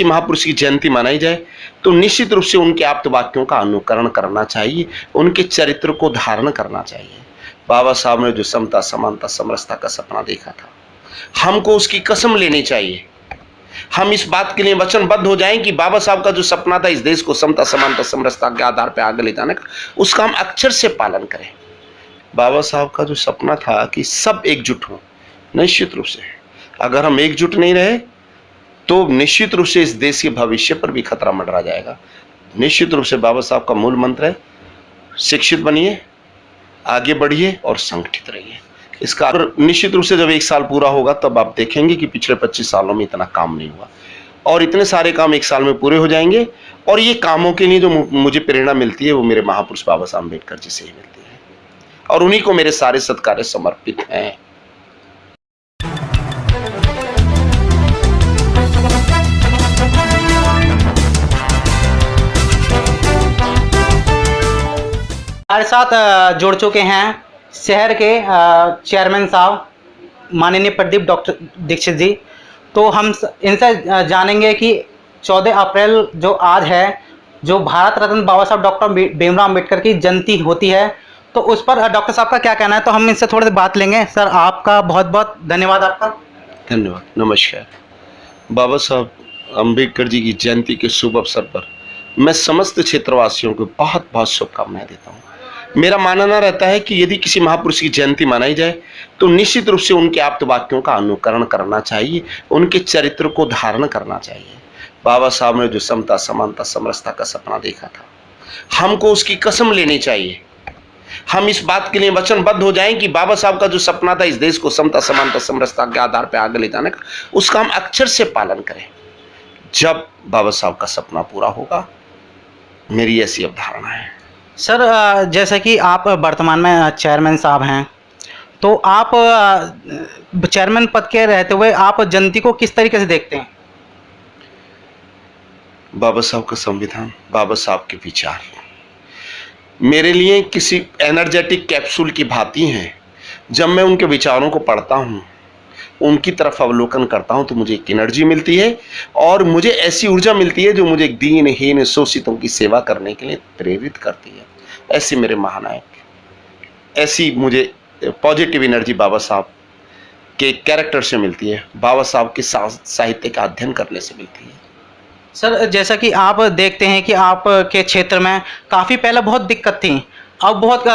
किसी महापुरुष की जयंती मनाई जाए तो निश्चित रूप से उनके आप्त वाक्यों का अनुकरण करना चाहिए, उनके चरित्र को धारण करना चाहिए। बाबा साहब ने जो समता, समानता, समरसता का सपना देखा था, हमको उसकी कसम लेनी चाहिए। हम इस बात के लिए वचनबद्ध हो जाएं कि बाबा साहब का जो सपना था इस देश को समता, समानता, समरसता के आधार पर आगे ले जाने का, उसका हम अक्षर से पालन करें। बाबा साहब का जो सपना था कि सब एकजुट हों, निश्चित रूप से अगर हम एकजुट नहीं रहे तो निश्चित रूप से इस देश के भविष्य पर भी खतरा मंडरा जाएगा। निश्चित रूप से बाबा साहब का मूल मंत्र है, शिक्षित बनिए, आगे बढ़िए और संगठित रहिए। इसका निश्चित रूप से जब 1 साल पूरा होगा तब आप देखेंगे कि पिछले 25 सालों में इतना काम नहीं हुआ और इतने सारे काम 1 साल में पूरे हो जाएंगे। और ये कामों के लिए जो मुझे प्रेरणा मिलती है वो मेरे महापुरुष बाबा साहब अम्बेडकर जी से ही मिलती है और उन्हीं को मेरे सारे सत्कार्य समर्पित हैं। हमारे साथ जुड़ चुके हैं शहर के चेयरमैन साहब माननीय प्रदीप डॉक्टर दीक्षित जी। तो हम इनसे जानेंगे कि 14 अप्रैल जो आज है, जो भारत रत्न बाबा साहब डॉक्टर भीमराव अम्बेडकर की जयंती होती है, तो उस पर डॉक्टर साहब का क्या कहना है। तो हम इनसे थोड़ी सी बात लेंगे। सर, आपका बहुत बहुत धन्यवाद। आपका धन्यवाद, नमस्कार। बाबा साहब अम्बेडकर जी की जयंती के शुभ अवसर पर मैं समस्त क्षेत्रवासियों को बहुत बहुत शुभकामनाएं देता हूँ। मेरा मानना रहता है कि यदि किसी महापुरुष की जयंती मनाई जाए तो निश्चित रूप से उनके आप्त वाक्यों का अनुकरण करना चाहिए, उनके चरित्र को धारण करना चाहिए। बाबा साहब ने जो समता, समानता, समरसता का सपना देखा था, हमको उसकी कसम लेनी चाहिए। हम इस बात के लिए वचनबद्ध हो जाएं कि बाबा साहब का जो सपना था इस देश को समता, समानता, समरसता के आधार पर आगे ले जाने का, उसका हम अक्षर से पालन करें। जब बाबा साहब का सपना पूरा होगा, मेरी ऐसी अवधारणा है। सर, जैसे कि आप वर्तमान में चेयरमैन साहब हैं, तो आप चेयरमैन पद के रहते हुए आप जयंती को किस तरीके से देखते हैं। बाबा साहब का संविधान, बाबा साहब के विचार मेरे लिए किसी एनर्जेटिक कैप्सूल की भांति हैं। जब मैं उनके विचारों को पढ़ता हूँ, उनकी तरफ अवलोकन करता हूँ, तो मुझे एक एनर्जी मिलती है और मुझे ऐसी ऊर्जा मिलती है जो मुझे दीनहीन शोषितों की सेवा करने के लिए प्रेरित करती है। ऐसे मेरे महानायक, ऐसी मुझे पॉजिटिव एनर्जी बाबा साहब के कैरेक्टर से मिलती है, बाबा साहब के साहित्य का अध्ययन करने से मिलती है। सर, जैसा कि आप देखते हैं कि आपके क्षेत्र में काफ़ी पहले बहुत दिक्कत थी, अब बहुत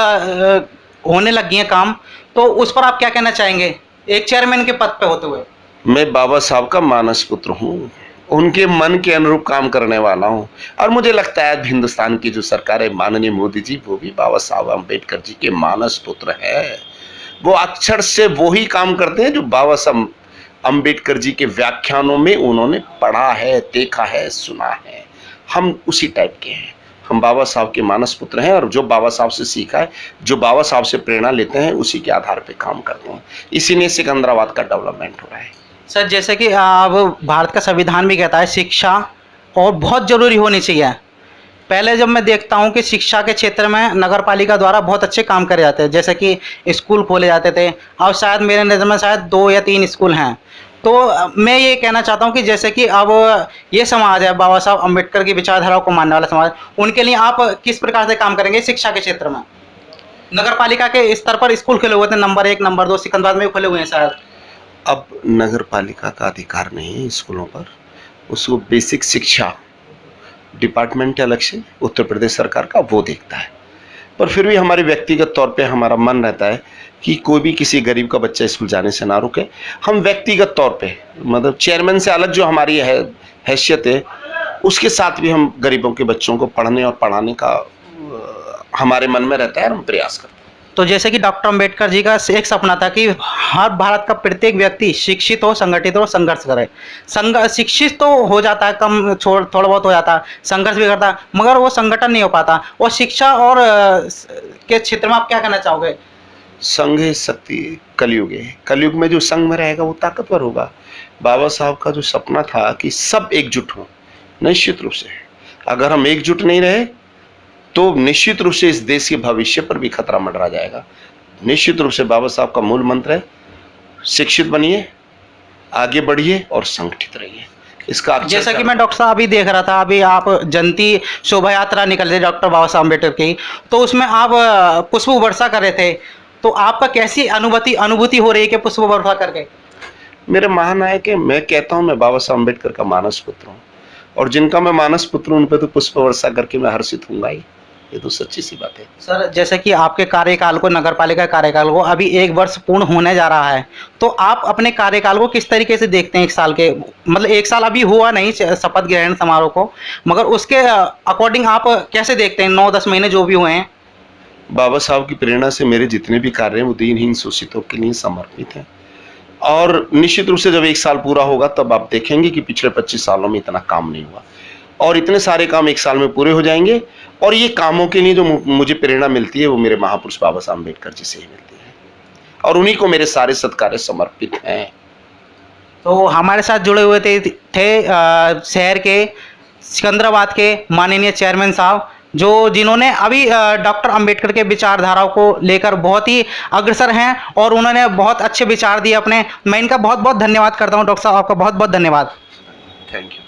होने लग गई है काम, तो उस पर आप क्या कहना चाहेंगे एक चेयरमैन के पद पे होते हुए। मैं बाबा साहब का मानस पुत्र हूँ, उनके मन के अनुरूप काम करने वाला हूँ और मुझे लगता है हिंदुस्तान की जो सरकार है, माननीय मोदी जी, वो भी बाबा साहब अम्बेडकर जी के मानस पुत्र है। वो अक्षर से वही काम करते हैं जो बाबा साहब अम्बेडकर जी के व्याख्यानों में उन्होंने पढ़ा है, देखा है, सुना है। हम उसी टाइप के हैं, हम बाबा साहब के मानस पुत्र हैं और जो बाबा साहब से सीखा है, जो बाबा साहब से प्रेरणा लेते हैं, उसी के आधार पर काम करते हैं। इसीलिए सिकंदराबाद का डेवलपमेंट हो रहा है। सर, जैसे कि अब भारत का संविधान भी कहता है शिक्षा और बहुत ज़रूरी होनी चाहिए। पहले जब मैं देखता हूं कि शिक्षा के क्षेत्र में नगर पालिका द्वारा बहुत अच्छे काम करे जाते हैं, जैसे कि स्कूल खोले जाते थे, अब शायद मेरे नज़र में शायद 2 या 3 स्कूल हैं। तो मैं ये कहना चाहता हूं कि जैसे कि अब ये समाज है, बाबा साहब अम्बेडकर की विचारधाराओं को मानने वाला समाज, उनके लिए आप किस प्रकार से काम करेंगे शिक्षा के क्षेत्र में। नगर पालिका के स्तर पर स्कूल खुले हुए थे, नंबर 1, नंबर 2 सिकंदराबाद में भी खुले हुए हैं शायद। अब नगर पालिका का अधिकार नहीं है स्कूलों पर, उसको बेसिक शिक्षा डिपार्टमेंट अलग से उत्तर प्रदेश सरकार का वो देखता है। पर फिर भी हमारे व्यक्तिगत तौर पे हमारा मन रहता है कि कोई भी किसी गरीब का बच्चा स्कूल जाने से ना रुके। हम व्यक्तिगत तौर पे, मतलब चेयरमैन से अलग जो हमारी हैसियत है, उसके साथ भी हम गरीबों के बच्चों को पढ़ने और पढ़ाने का हमारे मन में रहता है और हम प्रयास करते हैं। तो जैसे कि डॉक्टर अम्बेडकर जी का एक सपना था कि हर भारत का प्रत्येक व्यक्ति शिक्षित हो, संगठित हो, संघर्ष करे। शिक्षित तो हो जाता है, कम थोड़ा बहुत हो जाता है, संघर्ष भी करता है, मगर वो संगठन नहीं हो पाता। और शिक्षा और के क्षेत्र में आप क्या कहना चाहोगे। संघ है शक्ति, कलयुग है, कलयुग में जो संघ में रहेगा वो ताकतवर होगा। बाबा साहब का जो सपना था कि सब एकजुट हों, निश्चित रूप से अगर हम एकजुट नहीं रहे तो निश्चित रूप से इस देश के भविष्य पर भी खतरा मंडरा जाएगा। निश्चित रूप से बाबा साहब का मूल मंत्र है, शिक्षित बनिए, आगे बढ़िए और संगठित रहिए। इसका अक्षर जैसा कि मैं डॉक्टर साहब अभी देख रहा था, अभी आप जयंती शोभा यात्रा निकल रही डॉक्टर बाबा साहब अम्बेडकर की, तो उसमें आप पुष्प वर्षा कर रहे थे, तो आपका कैसी अनुभूति हो रही है कि पुष्प वर्षा करके? मेरे महानायक है, मैं कहता हूँ मैं बाबा साहब अम्बेडकर का मानस पुत्र हूँ, और जिनका मैं मानस पुत्र हूँ उन पे तो पुष्प वर्षा करके मैं हर्षित हूँगा ही। ये तो सच्ची सी बात है। सर, जैसे कि आपके कार्यकाल को, नगर पालिका कार्यकाल को अभी 1 वर्ष पूर्ण होने जा रहा है, तो आप अपने कार्यकाल को किस तरीके से देखते हैं? 1 साल के, मतलब 1 साल अभी हुआ नहीं शपथ ग्रहण समारोह को, मगर उसके अकॉर्डिंग आप कैसे देखते हैं 9-10 महीने जो भी हुए हैं? बाबा साहब की प्रेरणा से मेरे जितने भी कार्य हैं वो दीनहीन शोषितों के लिए समर्पित हैं, और निश्चित रूप से जब 1 साल पूरा होगा तब आप देखेंगे कि पिछले 25 सालों में इतना काम नहीं हुआ, और इतने सारे काम 1 साल में पूरे हो जाएंगे। और ये कामों के लिए जो मुझे प्रेरणा मिलती है वो मेरे महापुरुष बाबा साहब अम्बेडकर जी से ही मिलती है, और उन्हीं को मेरे सारे सत्कार्य समर्पित हैं। तो हमारे साथ जुड़े हुए थे शहर के सिकंदराबाद के माननीय चेयरमैन साहब, जो जिन्होंने अभी डॉक्टर अंबेडकर के विचारधाराओं को लेकर बहुत ही अग्रसर हैं, और उन्होंने बहुत अच्छे विचार दिए अपने। मैं इनका बहुत बहुत धन्यवाद करता हूं। डॉक्टर साहब, आपका बहुत बहुत धन्यवाद। Thank you.